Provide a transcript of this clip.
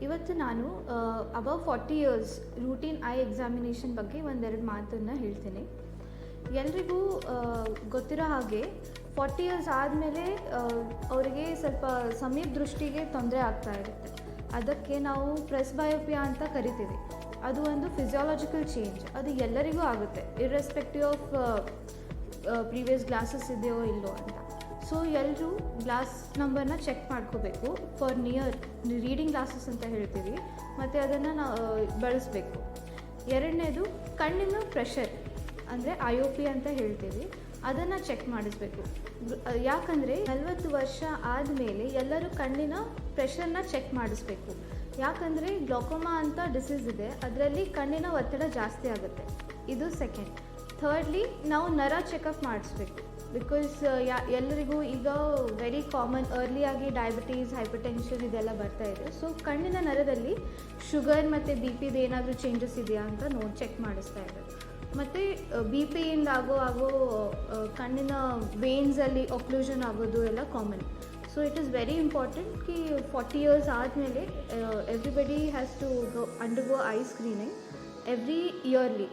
ಇವತ್ತು ನಾನು above 40 years routine I examination ಬಗ್ಗೆ ಒಂದೆರಡು ಮಾತನ್ನು ಹೇಳ್ತೀನಿ. ಎಲ್ರಿಗೂ ಗೊತ್ತಿರೋ ಹಾಗೆ 40 ಇಯರ್ಸ್ ಆದಮೇಲೆ ಅವರಿಗೆ ಸ್ವಲ್ಪ ಸಮೀಪ ದೃಷ್ಟಿಗೆ ತೊಂದರೆ ಆಗ್ತಾ ಇರುತ್ತೆ. ಅದಕ್ಕೆ ನಾವು ಪ್ರೆಸ್ಬಯೋಪಿಯಾ ಅಂತ ಕರಿತೀವಿ. ಅದು ಒಂದು ಫಿಸಿಯಾಲಜಿಕಲ್ ಚೇಂಜ್. ಅದು ಎಲ್ಲರಿಗೂ ಆಗುತ್ತೆ, ಇರ್ರೆಸ್ಪೆಕ್ಟಿವ್ ಆಫ್ ಪ್ರೀವಿಯಸ್ ಗ್ಲಾಸಸ್ ಇದೆಯೋ ಇಲ್ಲೋ ಅಂತ. ಸೊ ಎಲ್ಲರೂ ಗ್ಲಾಸ್ ನಂಬರ್ನ ಚೆಕ್ ಮಾಡ್ಕೋಬೇಕು. ಫಾರ್ ನಿಯರ್ ರೀಡಿಂಗ್ ಗ್ಲಾಸಸ್ ಅಂತ ಹೇಳ್ತೀವಿ, ಮತ್ತು ಅದನ್ನು ನಾವು ಬಳಸಬೇಕು. ಎರಡನೇದು ಕಣ್ಣಿನ ಪ್ರೆಷರ್ ಅಂದರೆ ಐಒಪಿ ಅಂತ ಹೇಳ್ತೀವಿ, ಅದನ್ನು ಚೆಕ್ ಮಾಡಿಸ್ಬೇಕು. ಯಾಕಂದರೆ 40 ವರ್ಷ ಆದಮೇಲೆ ಎಲ್ಲರೂ ಕಣ್ಣಿನ ಪ್ರೆಷರ್ನ ಚೆಕ್ ಮಾಡಿಸ್ಬೇಕು. ಯಾಕಂದರೆ ಗ್ಲೋಕೋಮಾ ಅಂತ ಡಿಸೀಸ್ ಇದೆ, ಅದರಲ್ಲಿ ಕಣ್ಣಿನ ಒತ್ತಡ ಜಾಸ್ತಿ ಆಗುತ್ತೆ. ಇದು ಸೆಕೆಂಡ್. ಥರ್ಡ್ಲಿ ನಾವು ನರ ಚೆಕಪ್ ಮಾಡಿಸ್ಬೇಕು. ಬಿಕಾಸ್ ಎಲ್ಲರಿಗೂ ಈಗ ವೆರಿ ಕಾಮನ್ ಅರ್ಲಿಯಾಗಿ ಡಯಾಬಿಟೀಸ್, ಹೈಪರ್ಟೆನ್ಷನ್ ಇದೆಲ್ಲ ಬರ್ತಾ ಇದೆ. ಸೊ ಕಣ್ಣಿನ ನರದಲ್ಲಿ ಶುಗರ್ ಮತ್ತು ಬಿ ಪಿದು ಏನಾದರೂ ಚೇಂಜಸ್ ಇದೆಯಾ ಅಂತ ಚೆಕ್ ಮಾಡಿಸ್ತಾ ಇದ್ದಾರೆ. ಮತ್ತು ಬಿ ಪಿಯಿಂದ ಆಗೋ ಕಣ್ಣಿನ ವೇನ್ಸಲ್ಲಿ ಒಕ್ಲೂಷನ್ ಆಗೋದು ಎಲ್ಲ common. So it is very important ಕಿ 40 ಇಯರ್ಸ್ ಆದಮೇಲೆ everybody has to undergo eye screening every yearly.